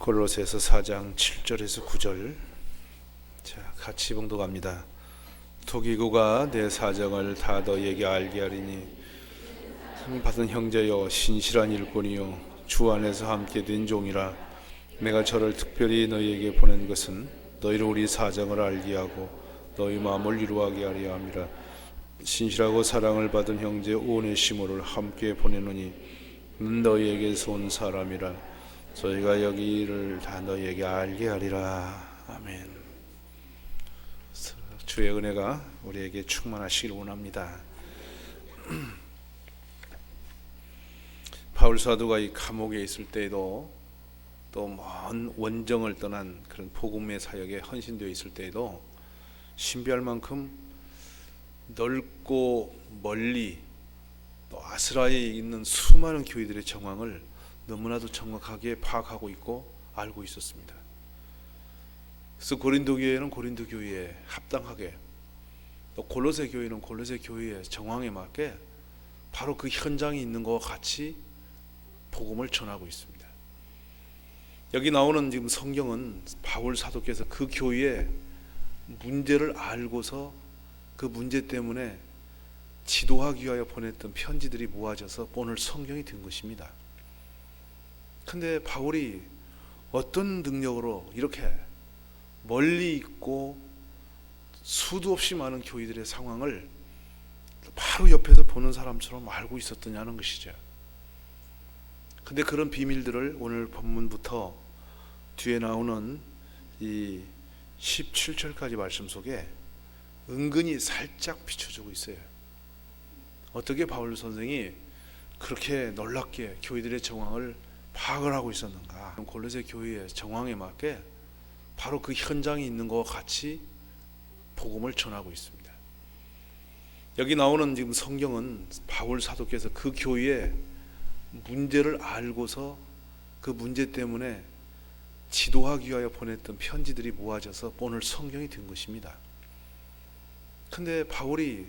골로새서 4장 7절에서 9절. 자, 같이 봉독합니다. 토기고가 내 사정을 다 너에게 알게 하리니 상 받은 형제여 신실한 일꾼이요 주 안에서 함께 된 종이라. 내가 저를 특별히 너희에게 보낸 것은 너희로 우리 사정을 알게 하고 너희 마음을 위로하게 하려 함이라. 신실하고 사랑을 받은 형제 오네시모를 함께 보내노니 너희에게서 온 사람이라. 저희가 여기를 다 너희에게 알게 하리라. 아멘. 주의 은혜가 우리에게 충만하시길 원합니다. 바울 사도가 이 감옥에 있을 때에도 또 먼 원정을 떠난 그런 복음의 사역에 헌신되어 있을 때에도 신비할 만큼 넓고 멀리 또 아스라에 있는 수많은 교회들의 정황을 너무나도 정확하게 파악하고 있고 알고 있었습니다. 그래서 고린도 교회는 고린도 교회에 합당하게, 또 골로새 교회는 골로새 교회의 정황에 맞게 바로 그 현장에 있는 것과 같이 복음을 전하고 있습니다. 여기 나오는 지금 성경은 바울 사도께서 그 교회의 문제를 알고서 그 문제 때문에 지도하기 위하여 보냈던 편지들이 모아져서 오늘 성경이 된 것입니다. 근데 바울이 어떤 능력으로 이렇게 멀리 있고 수도 없이 많은 교회들의 상황을 바로 옆에서 보는 사람처럼 알고 있었더냐는 것이죠. 근데 그런 비밀들을 오늘 본문부터 뒤에 나오는 이 17절까지 말씀 속에 은근히 살짝 비춰주고 있어요. 어떻게 바울 선생이 그렇게 놀랍게 교회들의 정황을 파악을 하고 있었는가. 골로새 교회의 정황에 맞게 바로 그 현장에 있는 것과 같이 복음을 전하고 있습니다. 여기 나오는 지금 성경은 바울 사도께서 그 교회의 문제를 알고서 그 문제 때문에 지도하기 위하여 보냈던 편지들이 모아져서 오늘 성경이 된 것입니다. 근데 바울이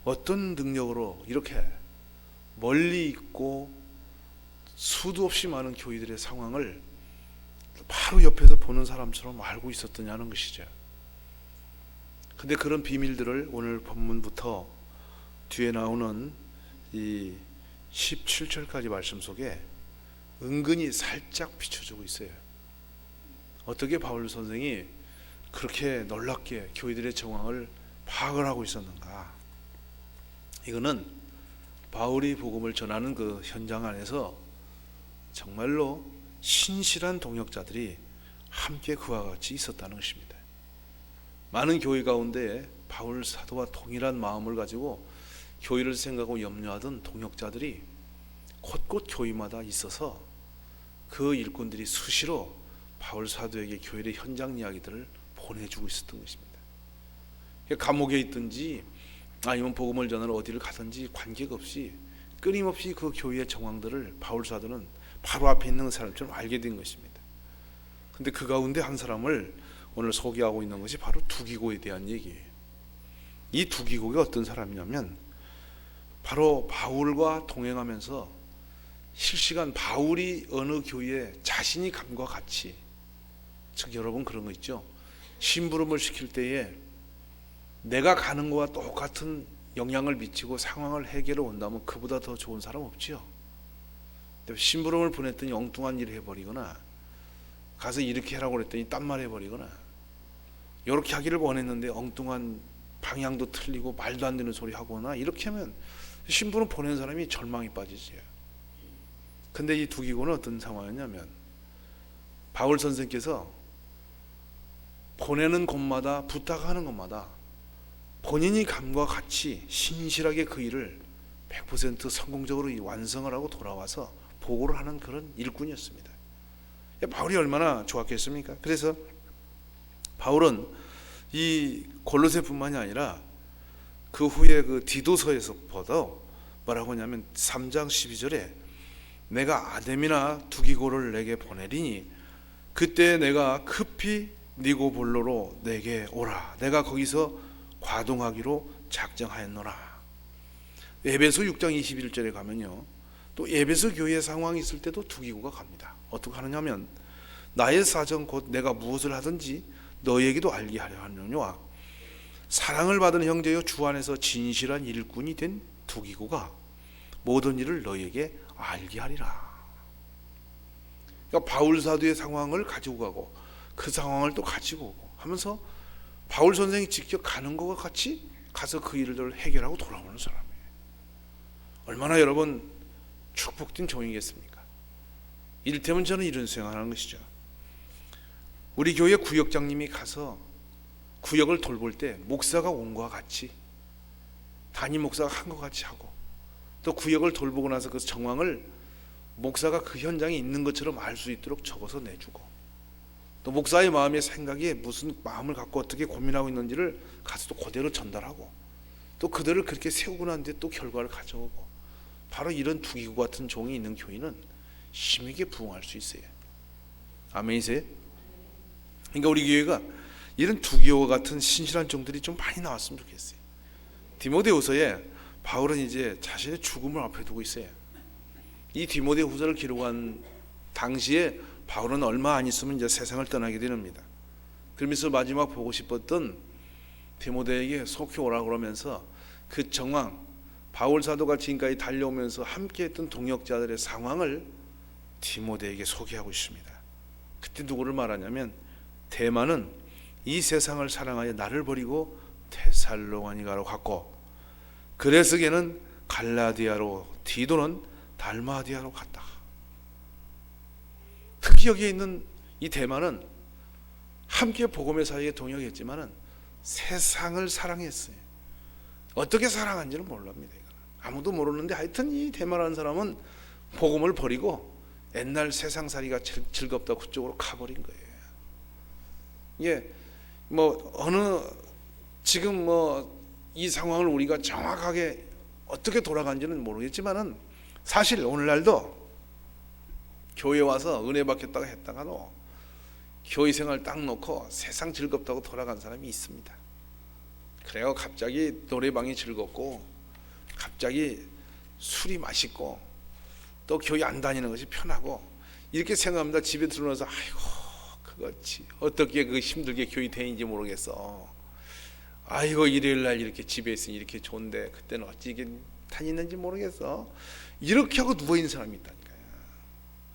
어떤 능력으로 이렇게 멀리 있고 수도 없이 많은 교회들의 상황을 바로 옆에서 보는 사람처럼 알고 있었더냐는 것이죠. 근데 그런 비밀들을 오늘 본문부터 뒤에 나오는 이 17절까지 말씀 속에 은근히 살짝 비춰주고 있어요. 어떻게 바울 선생이 그렇게 놀랍게 교회들의 정황을 파악을 하고 있었는가. 이거는 바울이 복음을 전하는 그 현장 안에서 정말로 신실한 동역자들이 함께 그와 같이 있었다는 것입니다. 많은 교회 가운데 바울 사도와 동일한 마음을 가지고 교회를 생각하고 염려하던 동역자들이 곳곳 교회마다 있어서 그 일꾼들이 수시로 바울 사도에게 교회의 현장 이야기들을 보내주고 있었던 것입니다. 감옥에 있든지 아니면 복음을 전하러 어디를 가든지 관계가 없이 끊임없이 그 교회의 정황들을 바울 사도는 바로 앞에 있는 사람처럼 알게 된 것입니다. 근데 그 가운데 한 사람을 오늘 소개하고 있는 것이 바로 두기고에 대한 얘기예요. 이 두기고가 어떤 사람이냐면 바로 바울과 동행하면서 실시간 바울이 어느 교회에 자신이 감과 같이, 즉 여러분 그런 거 있죠. 심부름을 시킬 때에 내가 가는 거와 똑같은 영향을 미치고 상황을 해결해 온다면 그보다 더 좋은 사람 없지요. 심부름을 보냈더니 엉뚱한 일을 해버리거나 가서 이렇게 하라고 그랬더니 딴 말 해버리거나 이렇게 하기를 원했는데 엉뚱한 방향도 틀리고 말도 안 되는 소리 하거나 이렇게 하면 심부름 보낸 사람이 절망에 빠지지요. 근데 이 두기고는 어떤 상황이냐면 바울 선생께서 보내는 곳마다 부탁하는 곳마다 본인이 감과 같이 신실하게 그 일을 100% 성공적으로 완성을 하고 돌아와서 보고를 하는 그런 일꾼이었습니다. 바울이 얼마나 좋았겠습니까? 그래서 바울은 이 골로새뿐만이 아니라 그 후에 그 디도서에서보다 뭐라고 하냐면 3장 12절에 내가 아뎀이나 두기고를 내게 보내리니 그때 내가 급히 니고볼로로 내게 오라. 내가 거기서 과동하기로 작정하였노라. 에베소 6장 21절에 가면요, 또 에베소 교회 상황이 있을 때도 두기고가 갑니다. 어떻게 하느냐면 나의 사정 곧 내가 무엇을 하든지 너에게도 알게 하려 하느니와 사랑을 받은 형제여 주 안에서 진실한 일꾼이 된 두기고가 모든 일을 너에게 알게 하리라. 그러니까 바울 사도의 상황을 가지고 가고 그 상황을 또 가지고 오고 하면서 바울 선생이 직접 가는 것과 같이 가서 그 일을 해결하고 돌아오는 사람이에요. 얼마나 여러분 축복된 종이겠습니까? 이를테면 저는 이런 생각하는 것이죠. 우리 교회 구역장님이 가서 구역을 돌볼 때 목사가 온 것과 같이 담임 목사가 한 것 같이 하고 또 구역을 돌보고 나서 그 정황을 목사가 그 현장에 있는 것처럼 알 수 있도록 적어서 내주고 또 목사의 마음의 생각에 무슨 마음을 갖고 어떻게 고민하고 있는지를 가서 또 그대로 전달하고 또 그들을 그렇게 세우고 난 뒤에 또 결과를 가져오고 바로 이런 두기구 같은 종이 있는 교회는 힘있게 부흥할 수 있어요. 아멘이세요? 그러니까 우리 교회가 이런 두기구 같은 신실한 종들이 좀 많이 나왔으면 좋겠어요. 디모데후서에 바울은 이제 자신의 죽음을 앞에 두고 있어요. 이 디모데후서를 기록한 당시에 바울은 얼마 안 있으면 이제 세상을 떠나게 됩니다. 그러면서 마지막 보고 싶었던 디모데에게 속히 오라 그러면서 그 정황, 바울 사도가 지금까지 달려오면서 함께했던 동역자들의 상황을 디모데에게 소개하고 있습니다. 그때 누구를 말하냐면 데마는 이 세상을 사랑하여 나를 버리고 데살로니가로 갔고 그레스게는 갈라디아로 디도는 달마디아로 갔다. 특히 여기에 있는 이 데마는 함께 복음의 사역에 동역했지만은 세상을 사랑했어요. 어떻게 사랑한지는 모릅니다. 아무도 모르는데 하여튼 이 데마라는 사람은 복음을 버리고 옛날 세상살이가 즐겁다고 그쪽으로 가버린 거예요. 이게 뭐 어느 지금 뭐 이 상황을 우리가 정확하게 어떻게 돌아간지는 모르겠지만은 사실 오늘날도 교회 와서 은혜 받겠다고 했다가도 교회 생활 딱 놓고 세상 즐겁다고 돌아간 사람이 있습니다. 그래요. 갑자기 노래방이 즐겁고 갑자기 술이 맛있고 또 교회 안 다니는 것이 편하고 이렇게 생각합니다. 집에 들어와서 아이고 그거지 어떻게 그 힘들게 교회 다니는지 모르겠어. 아이고 일요일날 이렇게 집에 있으니 이렇게 좋은데 그때는 어찌 이게 다니는지 모르겠어. 이렇게 하고 누워있는 사람이 있다니까요.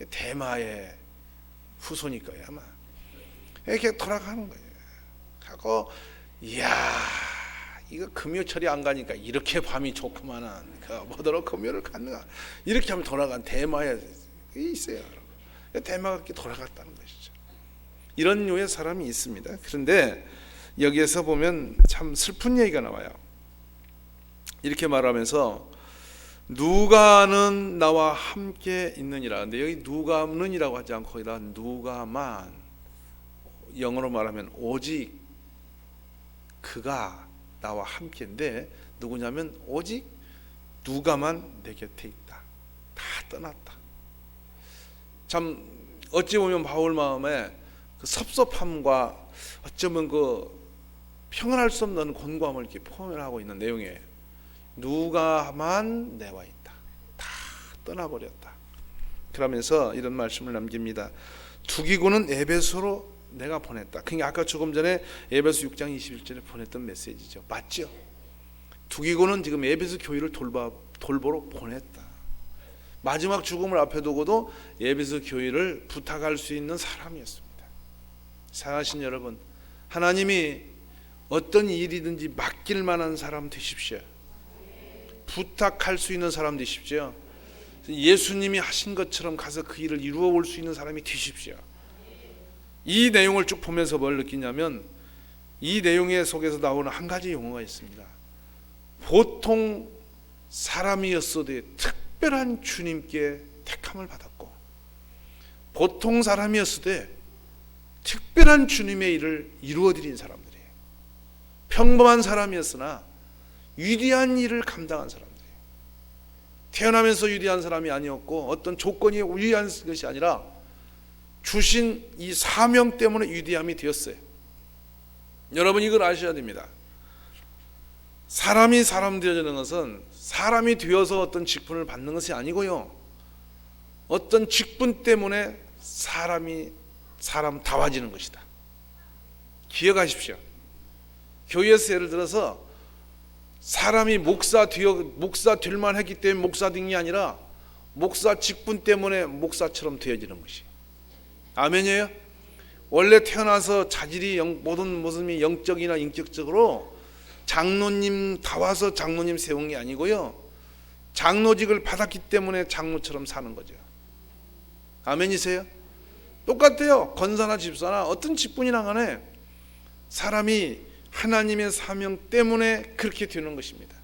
대마의 후손일까요 아마. 이렇게 돌아가는 거예요. 하고 이야 이거 금요철이 안 가니까 이렇게 밤이 좋구만은 뭐더러 금요를 갔는가 이렇게 하면 돌아간 대마에 있어요. 대마가 그렇게 돌아갔다는 것이죠. 이런 류의 사람이 있습니다. 그런데 여기에서 보면 참 슬픈 얘기가 나와요. 이렇게 말하면서 누가는 나와 함께 있느니라. 근데 여기 누가는이라고 하지 않고 거기다 누가만, 영어로 말하면 오직 그가 나와 함께인데 누구냐면 오직 누가만 내 곁에 있다. 다 떠났다. 참 어찌 보면 바울 마음에 그 섭섭함과 어쩌면 그 평안할 수 없는 곤고함을 이렇게 표현하고 있는 내용이에요. 누가만 내와 있다. 다 떠나버렸다. 그러면서 이런 말씀을 남깁니다. 두기고는 에베소로 내가 보냈다. 그게 아까 조금 전에 에베소 6장 21절에 보냈던 메시지죠. 맞죠? 두기고는 지금 에베소 교회를 돌보러 보냈다. 마지막 죽음을 앞에 두고도 에베소 교회를 부탁할 수 있는 사람이었습니다. 사랑하신 여러분, 하나님이 어떤 일이든지 맡길 만한 사람 되십시오. 부탁할 수 있는 사람 되십시오. 예수님이 하신 것처럼 가서 그 일을 이루어 올 수 있는 사람이 되십시오. 이 내용을 쭉 보면서 뭘 느끼냐면 이 내용의 속에서 나오는 한 가지 용어가 있습니다. 보통 사람이었어도 특별한 주님께 택함을 받았고 보통 사람이었어도 특별한 주님의 일을 이루어드린 사람들이에요. 평범한 사람이었으나 위대한 일을 감당한 사람들이에요. 태어나면서 위대한 사람이 아니었고 어떤 조건이 위대한 것이 아니라 주신 이 사명 때문에 위대함이 되었어요. 여러분 이걸 아셔야 됩니다. 사람이 사람 되어지는 것은 사람이 되어서 어떤 직분을 받는 것이 아니고요. 어떤 직분 때문에 사람이 사람 다 와지는 것이다. 기억하십시오. 교회에서 예를 들어서 사람이 목사 될 만했기 때문에 목사 된 게 아니라 목사 직분 때문에 목사처럼 되어지는 것이. 아멘이에요? 원래 태어나서 자질이 모든 모습이 영적이나 인격적으로 장로님 다 와서 장로님 세운 게 아니고요. 장로직을 받았기 때문에 장로처럼 사는 거죠. 아멘이세요? 똑같아요. 권사나 집사나 어떤 직분이나 간에 사람이 하나님의 사명 때문에 그렇게 되는 것입니다.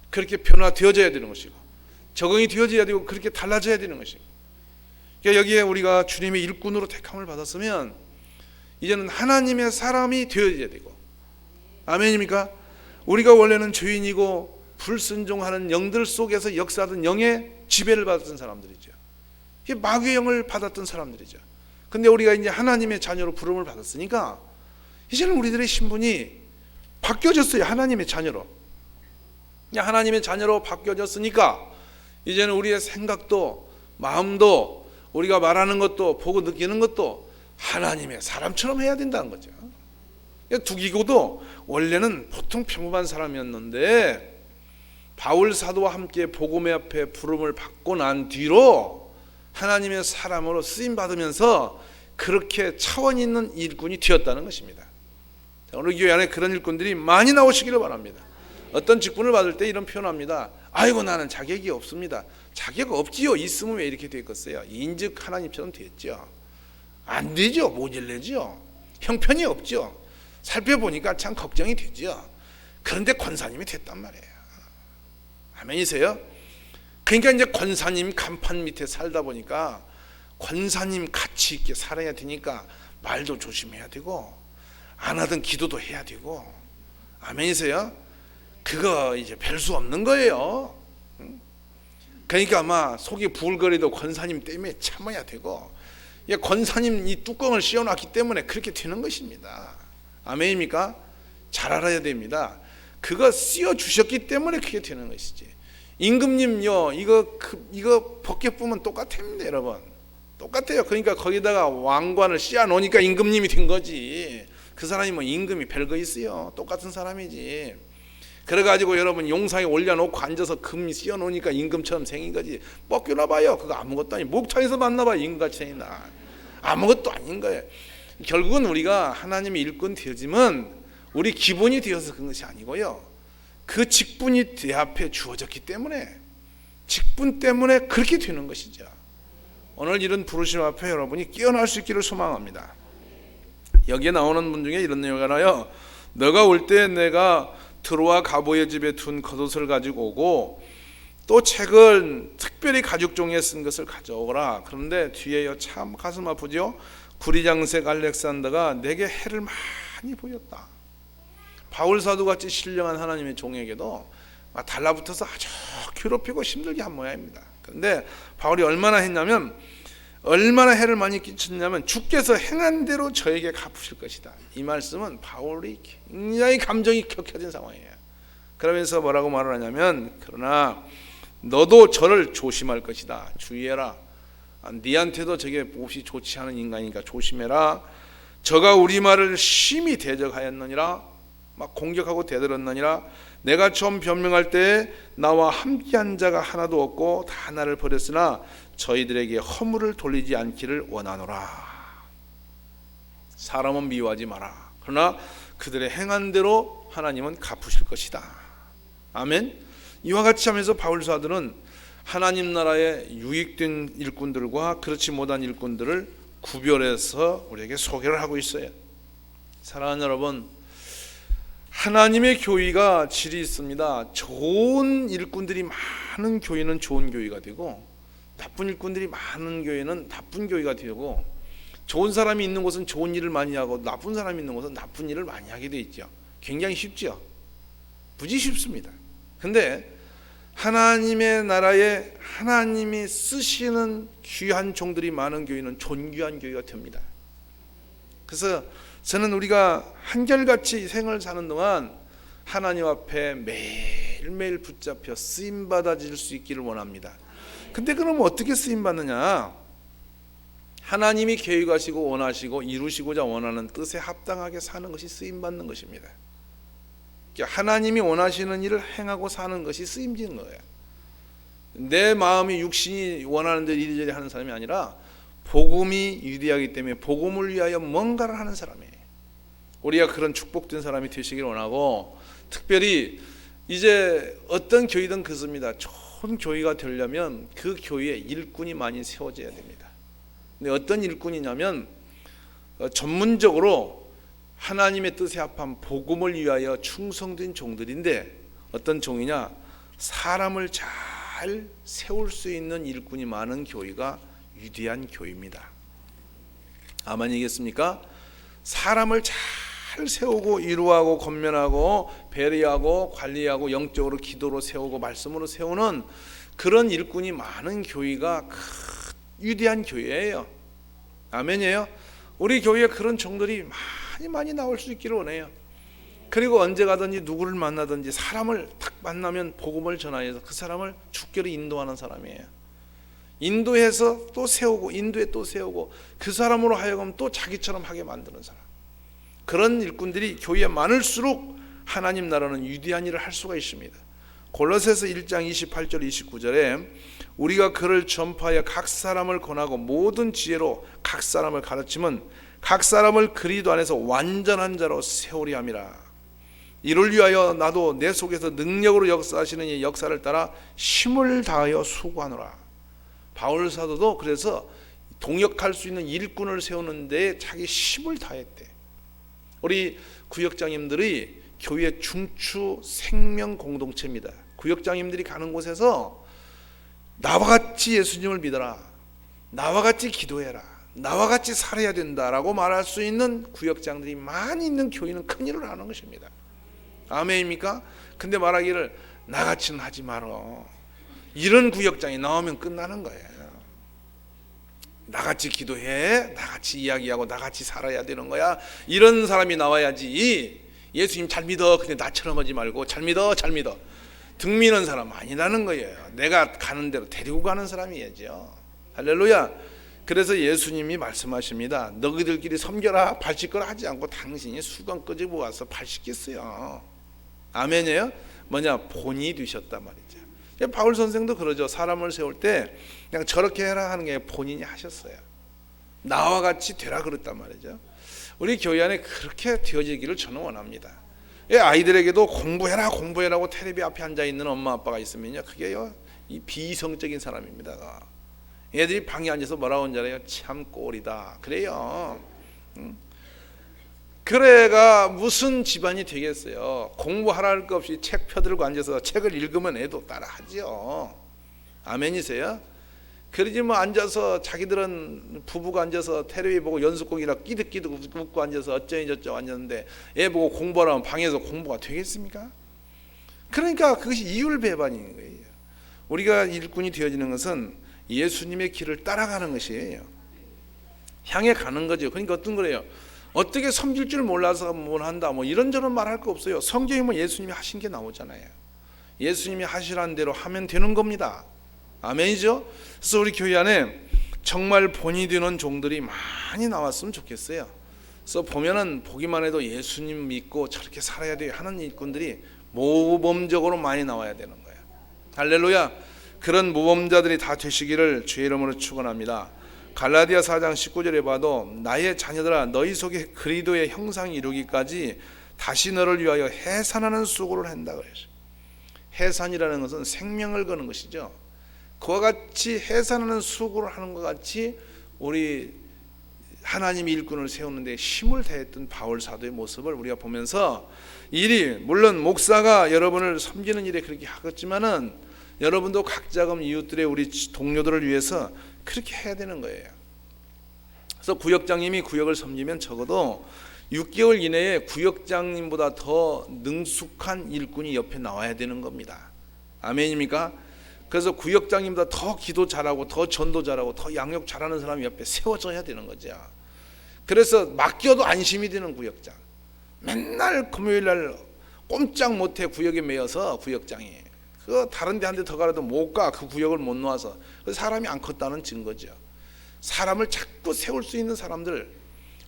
그렇게 변화되어져야 되는 것이고 적응이 되어져야 되고 그렇게 달라져야 되는 것입니다. 그러니까 여기에 우리가 주님의 일꾼으로 택함을 받았으면 이제는 하나님의 사람이 되어져야 되고, 아멘입니까? 우리가 원래는 죄인이고 불순종하는 영들 속에서 역사하던 영의 지배를 받았던 사람들이죠. 마귀의 영을 받았던 사람들이죠. 근데 우리가 이제 하나님의 자녀로 부름을 받았으니까 이제는 우리들의 신분이 바뀌어졌어요. 하나님의 자녀로. 하나님의 자녀로 바뀌어졌으니까 이제는 우리의 생각도 마음도 우리가 말하는 것도 보고 느끼는 것도 하나님의 사람처럼 해야 된다는 거죠. 두기고도 원래는 보통 평범한 사람이었는데 바울 사도와 함께 복음의 앞에 부름을 받고 난 뒤로 하나님의 사람으로 쓰임 받으면서 그렇게 차원 있는 일꾼이 되었다는 것입니다. 오늘 교회 안에 그런 일꾼들이 많이 나오시기를 바랍니다. 어떤 직분을 받을 때 이런 표현합니다. 아이고 나는 자격이 없습니다. 자격 없지요. 있으면 왜 이렇게 되겠어요? 인즉 하나님처럼 됐죠. 안 되죠. 모질래죠. 형편이 없죠. 살펴보니까 참 걱정이 되죠. 그런데 권사님이 됐단 말이에요. 아멘이세요? 그러니까 이제 권사님 간판 밑에 살다 보니까 권사님 가치 있게 살아야 되니까 말도 조심해야 되고 안 하던 기도도 해야 되고, 아멘이세요? 그거 이제 별 수 없는 거예요. 그러니까 아마 속이 부글거리도 권사님 때문에 참아야 되고, 권사님 이 뚜껑을 씌워놨기 때문에 그렇게 되는 것입니다. 아멘입니까? 잘 알아야 됩니다. 그거 씌워주셨기 때문에 그게 되는 것이지. 임금님요, 이거 벗겨 보면 똑같습니다, 여러분. 똑같아요. 그러니까 거기다가 왕관을 씌워 놓으니까 임금님이 된 거지. 그 사람이 뭐 임금이 별거 있어요. 똑같은 사람이지. 그래가지고 여러분 용상에 올려놓고 앉아서 금 씌워 놓으니까 임금처럼 생긴 거지. 벗겨놔 봐요. 그거 아무것도 아니. 목창에서 만나봐 임금같이 생긴다. 아무것도 아닌 거예요. 결국은 우리가 하나님의 일꾼 되어지면 우리 기본이 되어서 그런 것이 아니고요. 그 직분이 내 앞에 주어졌기 때문에, 직분 때문에 그렇게 되는 것이죠. 오늘 이런 부르심 앞에 여러분이 깨어날 수 있기를 소망합니다. 여기에 나오는 분 중에 이런 내용이 나와요. 너가 올 때 내가 드로아 가보의 집에 둔 겉옷을 가지고 오고 또 책을 특별히 가죽 종이에 쓴 것을 가져오거라. 그런데 뒤에요 참 가슴 아프죠. 구리장색 알렉산더가 내게 해를 많이 보였다. 바울 사도같이 신령한 하나님의 종에게도 달라붙어서 아주 괴롭히고 힘들게 한 모양입니다. 그런데 바울이 얼마나 했냐면, 얼마나 해를 많이 끼쳤냐면 주께서 행한 대로 저에게 갚으실 것이다. 이 말씀은 바울이 굉장히 감정이 격해진 상황이에요. 그러면서 뭐라고 말을 하냐면, 그러나 너도 저를 조심할 것이다. 주의해라. 네한테도 저게 몹시 좋지 않은 인간이니까 조심해라. 저가 우리 말을 심히 대적하였느니라. 막 공격하고 대들었느니라. 내가 처음 변명할 때 나와 함께한 자가 하나도 없고 다 나를 버렸으나 저희들에게 허물을 돌리지 않기를 원하노라. 사람은 미워하지 마라. 그러나 그들의 행한 대로 하나님은 갚으실 것이다. 아멘. 이와 같이 하면서 바울 사도는 하나님 나라의 유익된 일꾼들과 그렇지 못한 일꾼들을 구별해서 우리에게 소개를 하고 있어요. 사랑하는 여러분, 하나님의 교회가 질이 있습니다. 좋은 일꾼들이 많은 교회는 좋은 교회가 되고, 나쁜 일꾼들이 많은 교회는 나쁜 교회가 되고, 좋은 사람이 있는 곳은 좋은 일을 많이 하고 나쁜 사람이 있는 곳은 나쁜 일을 많이 하게 돼 있죠. 굉장히 쉽죠. 무지 쉽습니다. 근데 하나님의 나라에 하나님이 쓰시는 귀한 종들이 많은 교회는 존귀한 교회가 됩니다. 그래서 저는 우리가 한결같이 생을 사는 동안 하나님 앞에 매일매일 붙잡혀 쓰임받아질 수 있기를 원합니다. 근데 그럼 어떻게 쓰임받느냐? 하나님이 계획하시고 원하시고 이루시고자 원하는 뜻에 합당하게 사는 것이 쓰임받는 것입니다. 하나님이 원하시는 일을 행하고 사는 것이 쓰임지는 거예요. 내 마음이 육신이 원하는 대로 이리저리 하는 사람이 아니라 복음이 유리하기 때문에 복음을 위하여 뭔가를 하는 사람이에요. 우리가 그런 축복된 사람이 되시길 원하고, 특별히 이제 어떤 교회든 그렇습니다. 좋은 교회가 되려면 그 교회에 일꾼이 많이 세워져야 됩니다. 근데 어떤 일꾼이냐면 전문적으로 하나님의 뜻에 합한 복음을 위하여 충성된 종들인데, 어떤 종이냐? 사람을 잘 세울 수 있는 일꾼이 많은 교회가 위대한 교회입니다. 아멘이겠습니까? 사람을 잘 세우고 이루하고 권면하고 배려하고 관리하고 영적으로 기도로 세우고 말씀으로 세우는 그런 일꾼이 많은 교회가 위대한 교회예요. 아멘이에요. 우리 교회에 그런 종들이 많이 나올 수 있기를 원해요. 그리고 언제 가든지 누구를 만나든지 사람을 딱 만나면 복음을 전하여서 그 사람을 주께로 인도하는 사람이에요. 인도해서 또 세우고 인도에 또 세우고 그 사람으로 하여금 또 자기처럼 하게 만드는 사람. 그런 일꾼들이 교회에 많을수록 하나님 나라는 위대한 일을 할 수가 있습니다. 골로새서 1장 28절 29절에 우리가 그를 전파하여 각 사람을 권하고 모든 지혜로 각 사람을 가르치면 각 사람을 그리스도 안에서 완전한 자로 세우리 함이라. 이를 위하여 나도 내 속에서 능력으로 역사하시는 이 역사를 따라 힘을 다하여 수고하노라. 바울 사도도 그래서 동역할 수 있는 일꾼을 세우는 데 자기 힘을 다했대. 우리 구역장님들이 교회 중추 생명 공동체입니다. 구역장님들이 가는 곳에서 나와 같이 예수님을 믿어라, 나와 같이 기도해라, 나와 같이 살아야 된다라고 말할 수 있는 구역장들이 많이 있는 교회는 큰일을 하는 것입니다. 아멘입니까? 근데 말하기를 나같이는 하지 말어. 이런 구역장이 나오면 끝나는 거예요. 나같이 기도해, 나같이 이야기하고 나같이 살아야 되는 거야. 이런 사람이 나와야지. 예수님 잘 믿어, 근데 나처럼 하지 말고 잘 믿어 등 미는 사람 아니라는 거예요. 내가 가는 대로 데리고 가는 사람이야죠. 할렐루야. 그래서 예수님이 말씀하십니다. 너희들끼리 섬겨라, 발 씻거라 하지 않고 당신이 수건 끄집어 와서 발 씻겠어요. 아멘이에요. 뭐냐? 본이 되셨단 말이죠. 바울 선생도 그러죠. 사람을 세울 때 그냥 저렇게 해라 하는 게 본인이 하셨어요. 나와 같이 되라 그랬단 말이죠. 우리 교회 안에 그렇게 되어지기를 저는 원합니다. 아이들에게도 공부해라고 텔레비 앞에 앉아 있는 엄마 아빠가 있으면요, 그게요 이 비이성적인 사람입니다. 애들이 방에 앉아서 뭐라고 하는 줄 알아요? 참 꼴이다 그래요. 그래가 무슨 집안이 되겠어요? 공부하라 할 것 없이 책 펴들고 앉아서 책을 읽으면 애도 따라하죠. 아멘이세요? 그러지 뭐 앉아서 자기들은 부부가 앉아서 텔레비 보고 연습곡이나 끼득끼득 웃고 앉아서 어쩌니 저쩌고 앉았는데 애 보고 공부하라면 방에서 공부가 되겠습니까? 그러니까 그것이 이율배반인 거예요. 우리가 일꾼이 되어지는 것은 예수님의 길을 따라가는 것이에요. 향해 가는 거죠. 그러니까 어떤 거래요? 어떻게 섬길 줄 몰라서 뭘 한다 뭐 이런저런 말할 거 없어요. 성경에 뭐 예수님이 하신 게 나오잖아요. 예수님이 하시라는 대로 하면 되는 겁니다. 아멘이죠? 그래서 우리 교회 안에 정말 본이 되는 종들이 많이 나왔으면 좋겠어요. 그래서 보면은 보기만 해도 예수님 믿고 저렇게 살아야 돼요 하는 일꾼들이 모범적으로 많이 나와야 되는 거예요. 할렐루야. 그런 모범자들이 다 되시기를 주의 이름으로 축원합니다. 갈라디아 4장 19절에 봐도 나의 자녀들아 너희 속에 그리스도의 형상이 이루기까지 다시 너를 위하여 해산하는 수고를 한다 그랬어요. 해산이라는 것은 생명을 거는 것이죠. 그와 같이 해산하는 수고를 하는 것 같이 우리 하나님의 일꾼을 세우는데 힘을 다했던 바울 사도의 모습을 우리가 보면서 일이 물론 목사가 여러분을 섬기는 일에 그렇게 하겠지만은 여러분도 각자금 이웃들의 우리 동료들을 위해서 그렇게 해야 되는 거예요. 그래서 구역장님이 구역을 섬기면 적어도 6개월 이내에 구역장님보다 더 능숙한 일꾼이 옆에 나와야 되는 겁니다. 아멘입니까? 그래서 구역장님보다 더 기도 잘하고 더 전도 잘하고 더 양육 잘하는 사람이 옆에 세워져야 되는 거죠. 그래서 맡겨도 안심이 되는 구역장. 맨날 금요일날 꼼짝 못해 구역에 매여서 구역장이 그 다른 데 한 대 더 가라도 못 가. 그 구역을 못 놓아서 사람이 안 컸다는 증거죠. 사람을 자꾸 세울 수 있는 사람들,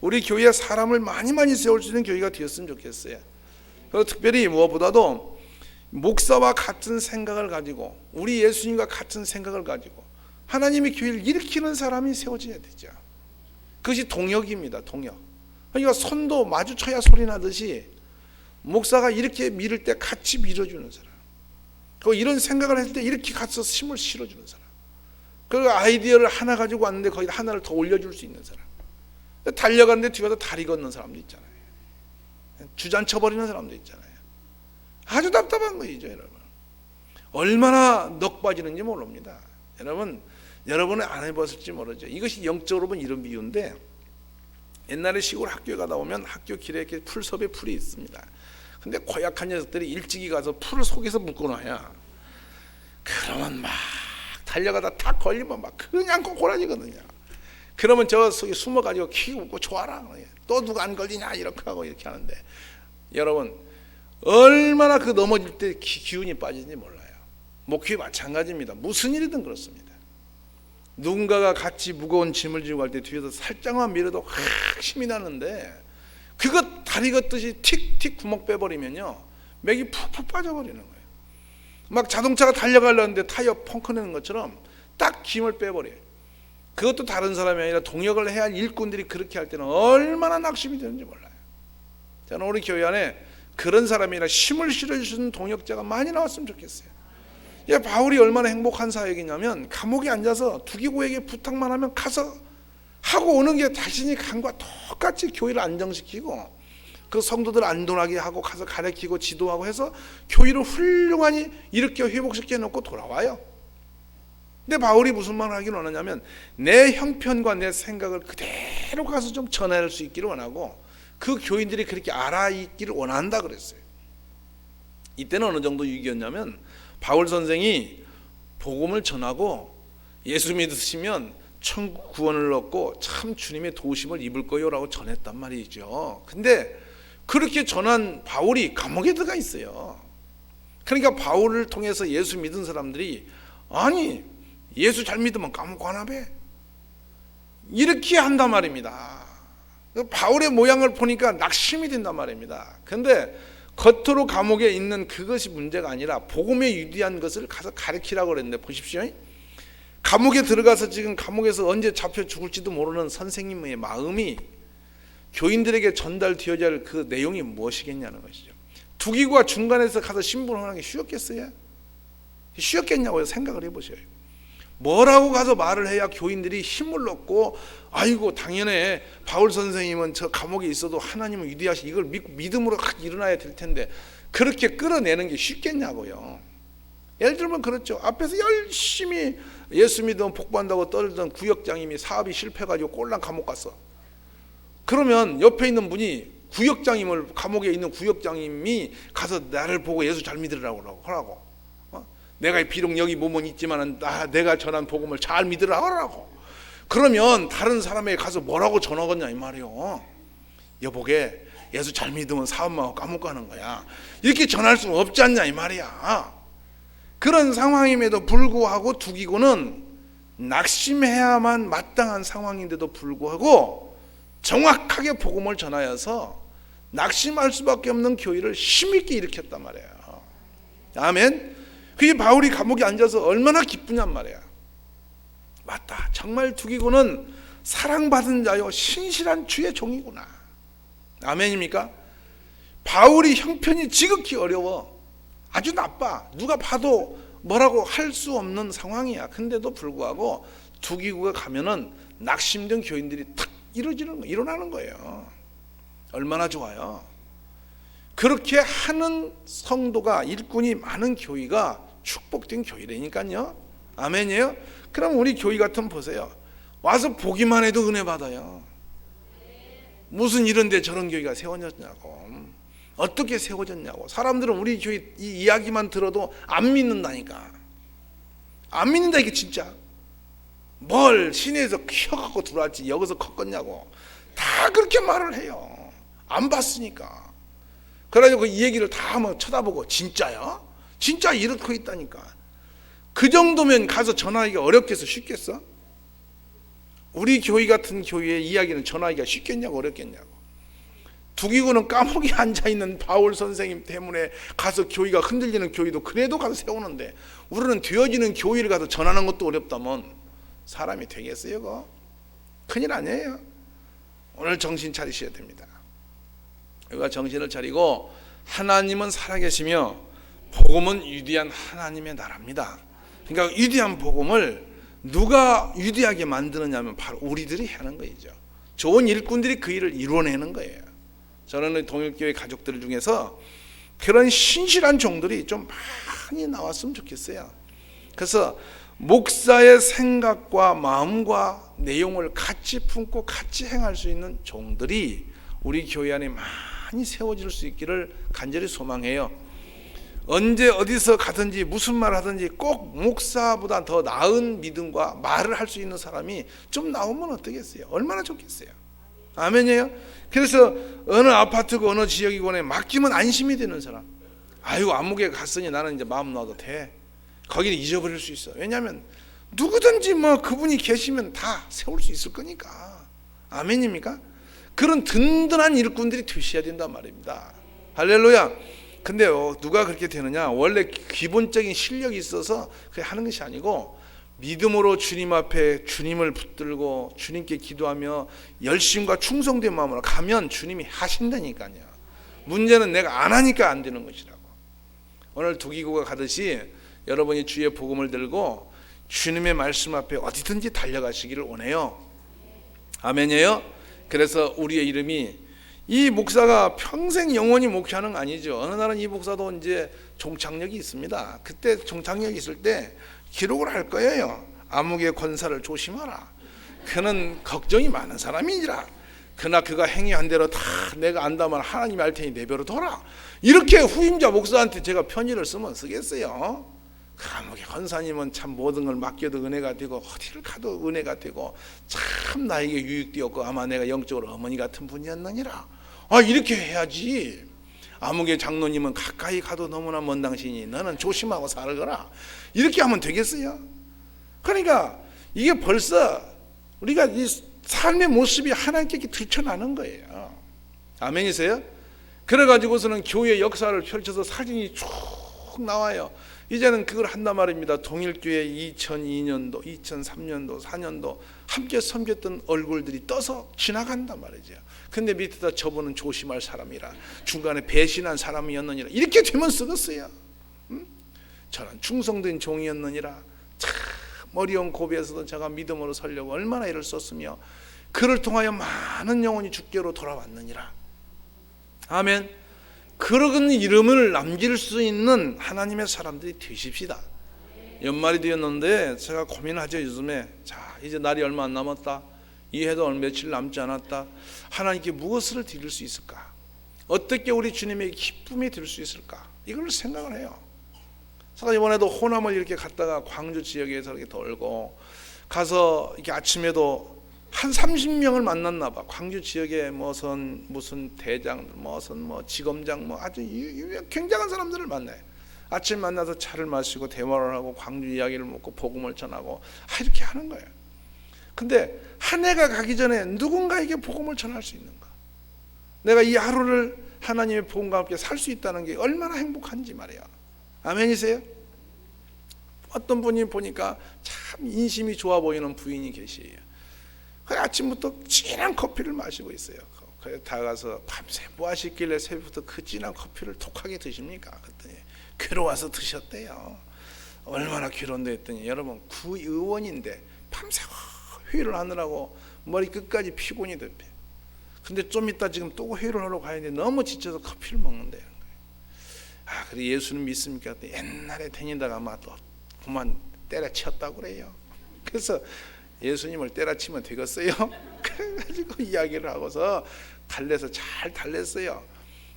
우리 교회에 사람을 많이 세울 수 있는 교회가 되었으면 좋겠어요. 그리고 특별히 무엇보다도 목사와 같은 생각을 가지고 우리 예수님과 같은 생각을 가지고 하나님의 교회를 일으키는 사람이 세워져야 되죠. 그것이 동역입니다. 동역. 그러니까 손도 마주쳐야 소리 나듯이 목사가 이렇게 밀을 때 같이 밀어주는 사람, 그리고 이런 생각을 할 때 이렇게 가서 힘을 실어주는 사람, 그리고 아이디어를 하나 가지고 왔는데 거기다 하나를 더 올려줄 수 있는 사람, 달려가는데 뒤에서 다리 걷는 사람도 있잖아요. 주잔쳐버리는 사람도 있잖아요. 아주 답답한 거죠, 여러분. 얼마나 넋 빠지는지 모릅니다. 여러분은 안 해봤을지 모르죠. 이것이 영적으로 보면 이런 비유인데, 옛날에 시골 학교에 가다 보면 학교 길에 이렇게 풀섭에 풀이 있습니다. 근데 고약한 녀석들이 일찍이 가서 풀을 속에서 묶어놔야, 그러면 막 달려가다 탁 걸리면 막 그냥 꼬꾸라지거든요. 그러면 저 속에 숨어가지고 키 웃고 좋아라, 또 누가 안 걸리냐 이렇게 하고 이렇게 하는데, 여러분 얼마나 그 넘어질 때 기운이 빠지는지 몰라요. 목회 마찬가지입니다. 무슨 일이든 그렇습니다. 누군가가 같이 무거운 짐을 지고 갈 때 뒤에서 살짝만 밀어도 확 힘이 나는데, 그것 다리 걷듯이 틱틱 구멍 빼버리면요 맥이 푹푹 빠져버리는 거예요. 막 자동차가 달려가려는데 타이어 펑크 내는 것처럼 딱 힘을 빼버려요. 그것도 다른 사람이 아니라 동역을 해야 할 일꾼들이 그렇게 할 때는 얼마나 낙심이 되는지 몰라요. 저는 우리 교회 안에 그런 사람이 아니라 힘을 실어주시는 동역자가 많이 나왔으면 좋겠어요. 바울이 얼마나 행복한 사역이냐면, 감옥에 앉아서 두기고에게 부탁만 하면 가서 하고 오는 게 자신이 간 거와 똑같이 교회를 안정시키고 그 성도들 안전하게 하고 가서 가르치고 지도하고 해서 교회를 훌륭하니 일으켜 회복시켜 놓고 돌아와요. 근데 바울이 무슨 말을 하기를 원하냐면, 내 형편과 내 생각을 그대로 가서 좀 전할 수 있기를 원하고 그 교인들이 그렇게 알아있기를 원한다 그랬어요. 이때는 어느 정도 위기였냐면, 바울 선생이 복음을 전하고 예수 믿으시면 천국 구원을 얻고 참 주님의 도우심을 입을 거요 라고 전했단 말이죠. 근데 그렇게 전한 바울이 감옥에 들어가 있어요. 그러니까 바울을 통해서 예수 믿은 사람들이, 아니 예수 잘 믿으면 감옥 가나 배? 이렇게 한단 말입니다. 바울의 모양을 보니까 낙심이 된단 말입니다. 근데 겉으로 감옥에 있는 그것이 문제가 아니라 복음에 유리한 것을 가서 가르치라고 그랬는데, 보십시오. 감옥에 들어가서 지금 감옥에서 언제 잡혀 죽을지도 모르는 선생님의 마음이 교인들에게 전달되어야 할 그 내용이 무엇이겠냐는 것이죠. 두기고가 중간에서 가서 신분하는 게 쉬웠겠어요? 쉬웠겠냐고 생각을 해보셔요. 뭐라고 가서 말을 해야 교인들이 힘을 얻고, 아이고 당연히 바울 선생님은 저 감옥에 있어도 하나님은 위대하시, 이걸 믿음으로 일어나야 될 텐데 그렇게 끌어내는 게 쉽겠냐고요. 예를 들면 그렇죠. 앞에서 열심히 예수 믿으면 복받는다고 떨던 구역장님이 사업이 실패해가지고 꼴랑 감옥 갔어. 그러면 옆에 있는 분이 구역장님을, 감옥에 있는 구역장님이 가서 나를 보고 예수 잘 믿으라고 하라고, 내가 비록 여기 몸은 있지만 내가 전한 복음을 잘 믿으라 하라고. 그러면 다른 사람에게 가서 뭐라고 전하겠냐 이 말이요. 여보게 예수 잘 믿으면 사업만 하고 감옥 가는 거야, 이렇게 전할 수 없지 않냐 이 말이야. 그런 상황임에도 불구하고 두기고는 낙심해야만 마땅한 상황인데도 불구하고 정확하게 복음을 전하여서 낙심할 수밖에 없는 교회를 힘있게 일으켰단 말이에요. 아멘. 그게 바울이 감옥에 앉아서 얼마나 기쁘냔 말이야. 맞다, 정말 두기고는 사랑받은 자요 신실한 주의 종이구나. 아멘입니까? 바울이 형편이 지극히 어려워, 아주 나빠, 누가 봐도 뭐라고 할 수 없는 상황이야. 근데도 불구하고 두기고가 가면은 낙심된 교인들이 탁 일어나는 거예요. 얼마나 좋아요. 그렇게 하는 성도가, 일꾼이 많은 교회가 축복된 교회라니까요. 아멘이에요. 그럼 우리 교회 같으면 보세요. 와서 보기만 해도 은혜 받아요. 무슨 이런데 저런 교회가 세워졌냐고, 어떻게 세워졌냐고. 사람들은 우리 교회 이 이야기만 들어도 안 믿는다니까. 안 믿는다 이게 진짜. 뭘 시내에서 키워갖고 들어왔지 여기서 컸겠냐고 다 그렇게 말을 해요. 안 봤으니까. 그래가지고 이 얘기를 다 한번 쳐다보고, 진짜요? 진짜 이렇게 있다니까. 그 정도면 가서 전화하기가 어렵겠어? 쉽겠어? 우리 교회 같은 교회의 이야기는 전하기가 쉽겠냐고 어렵겠냐고. 두기고는 감옥에 앉아있는 바울 선생님 때문에 가서 교회가 흔들리는 교회도 그래도 가서 세우는데 우리는 되어지는 교회를 가서 전하는 것도 어렵다면 사람이 되겠어요? 그거? 큰일 아니에요. 오늘 정신 차리셔야 됩니다. 우리가 정신을 차리고 하나님은 살아계시며 복음은 위대한 하나님의 나라입니다. 그러니까 위대한 복음을 누가 위대하게 만드느냐 하면 바로 우리들이 하는 거죠. 좋은 일꾼들이 그 일을 이루어내는 거예요. 저는 동일교회 가족들 중에서 그런 신실한 종들이 좀 많이 나왔으면 좋겠어요. 그래서 목사의 생각과 마음과 내용을 같이 품고 같이 행할 수 있는 종들이 우리 교회 안에 많이 세워질 수 있기를 간절히 소망해요. 언제 어디서 가든지 무슨 말을 하든지 꼭 목사보다 더 나은 믿음과 말을 할 수 있는 사람이 좀 나오면 어떠겠어요? 얼마나 좋겠어요? 아멘이에요? 그래서 어느 아파트고 어느 지역이거나 맡기면 안심이 되는 사람. 아유, 아무개 갔으니 나는 이제 마음 놔도 돼. 거기는 잊어버릴 수 있어. 왜냐하면 누구든지 뭐 그분이 계시면 다 세울 수 있을 거니까. 아멘입니까? 그런 든든한 일꾼들이 되셔야 된단 말입니다. 할렐루야. 근데 누가 그렇게 되느냐? 원래 기본적인 실력이 있어서 그렇게 하는 것이 아니고 믿음으로 주님 앞에 주님을 붙들고 주님께 기도하며 열심과 충성된 마음으로 가면 주님이 하신다니까요. 문제는 내가 안 하니까 안 되는 것이라고. 오늘 두기고가 가듯이 여러분이 주의 복음을 들고 주님의 말씀 앞에 어디든지 달려가시기를 원해요. 아멘이에요? 그래서 우리의 이름이 이 목사가 평생 영원히 목회하는 거 아니죠. 어느 날은 이 목사도 이제 종착역이 있습니다. 그때 종착역이 있을 때 기록을 할 거예요. 암흑의 권사를 조심하라. 그는 걱정이 많은 사람이니라. 그러나 그가 행위한 대로 다 내가 안다만 하나님이 알 테니 내 배로 둬라. 이렇게 후임자 목사한테 제가 편지를 쓰면 쓰겠어요? 감옥의 권사님은 참 모든 걸 맡겨도 은혜가 되고 어디를 가도 은혜가 되고 참 나에게 유익되었고 아마 내가 영적으로 어머니 같은 분이었느니라. 이렇게 해야지. 암흑의 장로님은 가까이 가도 너무나 먼 당신이 너는 조심하고 살거라. 이렇게 하면 되겠어요? 그러니까 이게 벌써 우리가 이 삶의 모습이 하나님께 들춰나는 거예요. 아멘이세요? 그래가지고서는 교회 역사를 펼쳐서 사진이 쭉 나와요. 이제는 그걸 한단 말입니다. 동일교회 2002년도, 2003년도, 4년도 함께 섬겼던 얼굴들이 떠서 지나간단 말이죠. 근데 밑에다 저분은 조심할 사람이라 중간에 배신한 사람이었느니라 이렇게 되면 쓰겠어요. 저는 충성된 종이었느니라 참 어려운 고비에서도 제가 믿음으로 서려고 얼마나 애를 썼으며 그를 통하여 많은 영혼이 주께로 돌아왔느니라. 아멘. 그런 이름을 남길 수 있는 하나님의 사람들이 되십시다. 연말이 되었는데 제가 고민하죠. 요즘에 자 이제 날이 얼마 안 남았다. 이 해도 며칠 남지 않았다. 하나님께 무엇을 드릴 수 있을까? 어떻게 우리 주님의 기쁨이 될 수 있을까? 이걸 생각을 해요. 제가 이번에도 호남을 이렇게 갔다가 광주 지역에서 이렇게 돌고 가서 이렇게 아침에도 한 30명을 만났나 봐. 광주 지역에 무슨 대장, 뭐 지검장, 아주 굉장한 사람들을 만나요. 아침 만나서 차를 마시고 대화를 하고 광주 이야기를 묻고 복음을 전하고 이렇게 하는 거예요. 근데 한 해가 가기 전에 누군가에게 복음을 전할 수 있는가? 내가 이 하루를 하나님의 복음과 함께 살 수 있다는 게 얼마나 행복한지 말이에요. 아멘이세요? 어떤 분이 보니까 참 인심이 좋아 보이는 부인이 계시에요. 아침부터 진한 커피를 마시고 있어요. 그래 다가가서 밤새 뭐 하시길래 새벽부터 그 진한 커피를 독하게 드십니까? 그랬더니 괴로워서 드셨대요. 얼마나 괴로운데 했더니 여러분 구의원인데 밤새 회의를 하느라고 머리 끝까지 피곤이 됐대요. 근데 좀 이따 지금 또 회의를 하러 가야 되는데 너무 지쳐서 커피를 먹는다는 거예요. 그래 예수는 믿습니까? 옛날에 다니다가 아마 또 그만 때려쳤다고 그래요. 그래서 예수님을 때려치면 되겠어요? 그래가지고 이야기를 하고서 달래서 잘 달랬어요.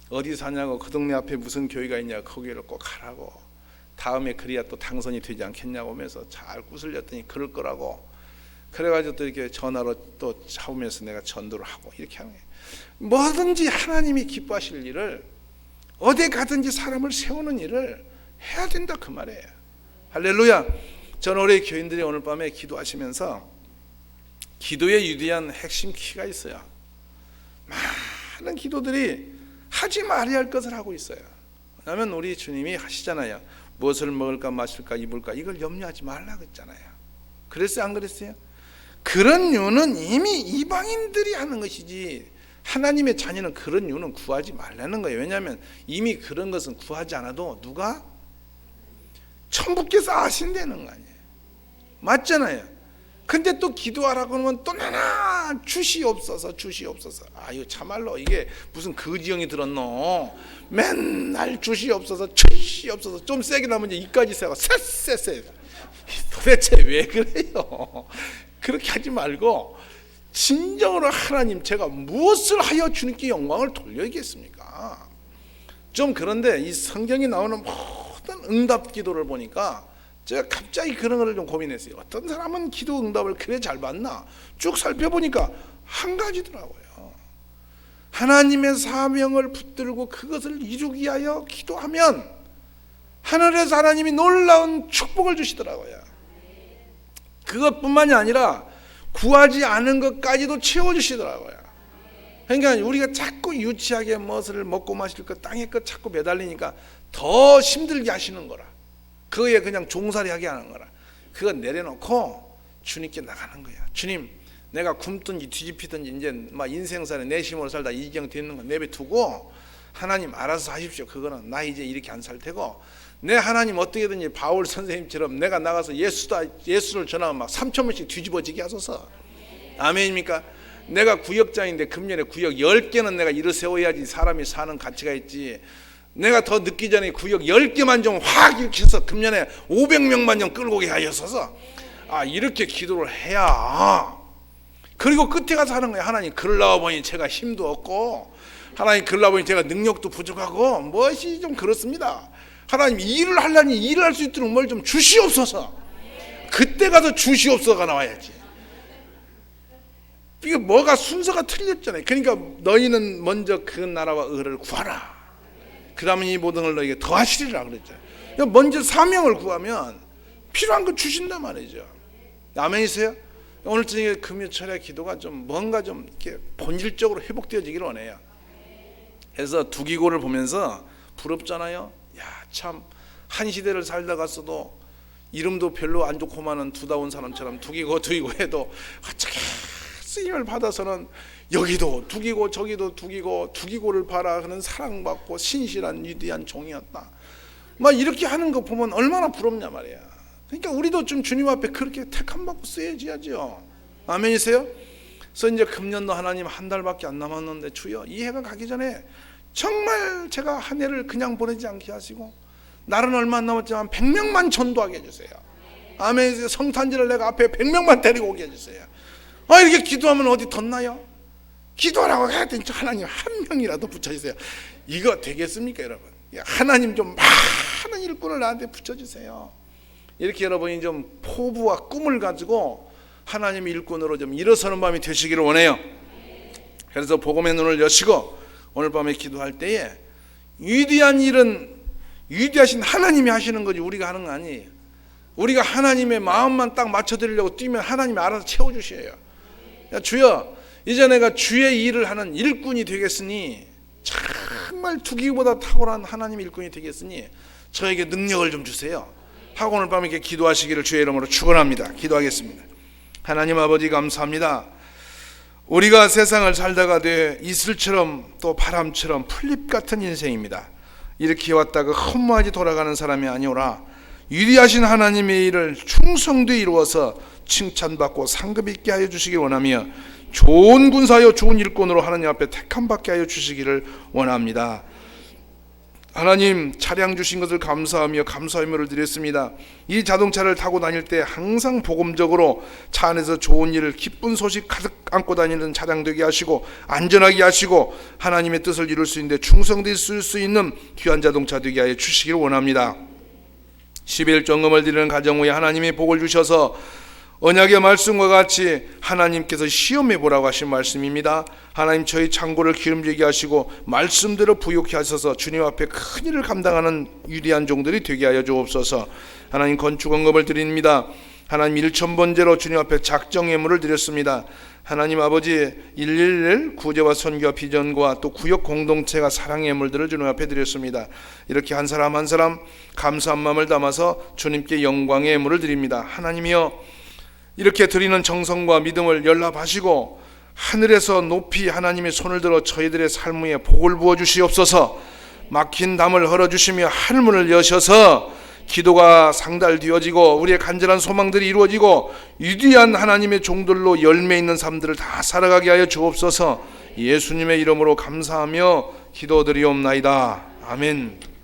어디 사냐고 그 동네 앞에 무슨 교회가 있냐 거기를 꼭 가라고. 다음에 그래야 또 당선이 되지 않겠냐고 하면서 잘 구슬렸더니 그럴 거라고. 그래가지고 또 이렇게 전화로 또 잡으면서 내가 전도를 하고 이렇게 하는 거예요. 뭐든지 하나님이 기뻐하실 일을 어디 가든지 사람을 세우는 일을 해야 된다 그 말이에요. 할렐루야. 저는 우리 교인들이 오늘 밤에 기도하시면서 기도의 위대한 핵심 키가 있어요. 많은 기도들이 하지 말아야 할 것을 하고 있어요. 왜냐하면 우리 주님이 하시잖아요. 무엇을 먹을까 마실까 입을까 이걸 염려하지 말라고 했잖아요. 그랬어요 안 그랬어요? 그런 이유는 이미 이방인들이 하는 것이지 하나님의 자녀는 그런 이유는 구하지 말라는 거예요. 왜냐하면 이미 그런 것은 구하지 않아도 누가? 천부께서 아신다는 거 아니에요. 맞잖아요. 근데 또 기도하라고 하면 또 나나 주시옵소서. 아유 참말로 이게 무슨 거지형이 들었노. 맨날 주시옵소서 주시옵소서. 좀 세게 나면 이제 이까지 세고 쎄 도대체 왜 그래요? 그렇게 하지 말고 진정으로 하나님 제가 무엇을 하여 주님께 영광을 돌려야겠습니까? 좀 그런데 이 성경에 나오는 모든 응답 기도를 보니까 제가 갑자기 그런 거를 좀 고민했어요. 어떤 사람은 기도 응답을 그래 잘 받나? 쭉 살펴보니까 한 가지더라고요. 하나님의 사명을 붙들고 그것을 이루기 위하여 기도하면 하늘에서 하나님이 놀라운 축복을 주시더라고요. 그것뿐만이 아니라 구하지 않은 것까지도 채워주시더라고요. 그러니까 우리가 자꾸 유치하게 무엇을 먹고 마실 것 땅의 것 자꾸 매달리니까 더 힘들게 하시는 거라. 그거에 그냥 종살이 하게 하는 거라. 그거 내려놓고 주님께 나가는 거야. 주님 내가 굶든지 뒤집히든지 이제 막 인생살에 내 힘으로 살다 이 지경 되는 거 내버두고 하나님 알아서 하십시오. 그거는 나 이제 이렇게 안 살 테고 내 하나님 어떻게든지 바울 선생님처럼 내가 나가서 예수를 전하면 막 3,000명씩 뒤집어지게 하소서. 아멘입니까? 내가 구역장인데 금년에 구역 10개는 내가 일어 세워야지 사람이 사는 가치가 있지. 내가 더 늦기 전에 구역 10개만 좀 확 일으켜서 금년에 500명만 좀 끌고 오게 하여서 이렇게 기도를 해야 그리고 끝에 가서 하는 거야. 하나님 그러려고 보니 제가 힘도 없고 하나님 그러려고 보니 제가 능력도 부족하고 무엇이 좀 그렇습니다. 하나님 일을 하려니 일을 할 수 있도록 뭘 좀 주시옵소서. 그때 가서 주시옵소서가 나와야지. 이게 뭐가 순서가 틀렸잖아요. 그러니까 너희는 먼저 그 나라와 의를 구하라. 그러면 이 모든 걸 너에게 더하시리라 그랬잖아요. 먼저 사명을 구하면 필요한 거 주신단 말이죠. 아멘이세요? 오늘 저녁에 금요철의 기도가 좀 뭔가 좀 이렇게 본질적으로 회복되어지기를 원해요. 그래서 두기고를 보면서 부럽잖아요. 야, 참 한 시대를 살다갔어도 이름도 별로 안 좋고만은 두다운 사람처럼 두기고 해도 어떻게 쓰임을 받아서는 여기도 두기고 저기도 두기고를 봐라 하는 사랑받고 신실한 위대한 종이었다. 막 이렇게 하는 거 보면 얼마나 부럽냐 말이야. 그러니까 우리도 좀 주님 앞에 그렇게 택함 받고 쓰여져야죠. 아멘이세요? 그래서 이제 금년도 하나님 한 달밖에 안 남았는데 주여 이 해가 가기 전에 정말 제가 한 해를 그냥 보내지 않게 하시고 날은 얼마 안 남았지만 100명만 전도하게 해주세요. 아멘. 성탄절을 내가 앞에 100명만 데리고 오게 해주세요. 이렇게 기도하면 어디 덧나요? 기도하라고 해야 되니까 하나님 한 명이라도 붙여주세요. 이거 되겠습니까 여러분? 하나님 좀 많은 일꾼을 나한테 붙여주세요. 이렇게 여러분이 좀 포부와 꿈을 가지고 하나님의 일꾼으로 좀 일어서는 밤이 되시기를 원해요. 그래서 복음의 눈을 여시고 오늘 밤에 기도할 때에 위대한 일은 위대하신 하나님이 하시는 거지 우리가 하는 거 아니에요. 우리가 하나님의 마음만 딱 맞춰드리려고 뛰면 하나님이 알아서 채워주셔요. 주여 이제 내가 주의 일을 하는 일꾼이 되겠으니 정말 두기보다 탁월한 하나님의 일꾼이 되겠으니 저에게 능력을 좀 주세요 하고 오늘 밤에 이렇게 기도하시기를 주의 이름으로 축원합니다. 기도하겠습니다. 하나님 아버지 감사합니다. 우리가 세상을 살다가 이슬처럼 또 바람처럼 풀잎 같은 인생입니다. 이렇게 왔다가 허무하게 돌아가는 사람이 아니오라 위대하신 하나님의 일을 충성되이 이루어서 칭찬받고 상급 있게 하여 주시기 원하며 좋은 군사여 좋은 일꾼으로 하나님 앞에 택함받게 하여 주시기를 원합니다. 하나님 차량 주신 것을 감사하며 감사의 의무를 드렸습니다. 이 자동차를 타고 다닐 때 항상 복음적으로 차 안에서 좋은 일을 기쁜 소식 가득 안고 다니는 차량 되게 하시고 안전하게 하시고 하나님의 뜻을 이룰 수 있는데 충성되이 쓸 수 있는 귀한 자동차 되게 하여 주시기를 원합니다. 11종금을 드리는 가정 후에 하나님의 복을 주셔서 언약의 말씀과 같이 하나님께서 시험해 보라고 하신 말씀입니다. 하나님 저희 창고를 기름지게 하시고 말씀대로 부욕케 하셔서 주님 앞에 큰 일을 감당하는 위대한 종들이 되게 하여 주옵소서. 하나님 건축 언급을 드립니다. 하나님 1,000번째로 주님 앞에 작정 예물을 드렸습니다. 하나님 아버지 111 구제와 선교와 비전과 또 구역 공동체가 사랑의 예물들을 주님 앞에 드렸습니다. 이렇게 한 사람 한 사람 감사한 마음을 담아서 주님께 영광의 예물을 드립니다. 하나님이여, 이렇게 드리는 정성과 믿음을 연락하시고 하늘에서 높이 하나님의 손을 들어 저희들의 삶 위에 복을 부어 주시옵소서. 막힌 담을 헐어주시며 하늘문을 여셔서 기도가 상달되어지고 우리의 간절한 소망들이 이루어지고 위대한 하나님의 종들로 열매 있는 삶들을 다 살아가게 하여 주옵소서. 예수님의 이름으로 감사하며 기도드리옵나이다. 아멘.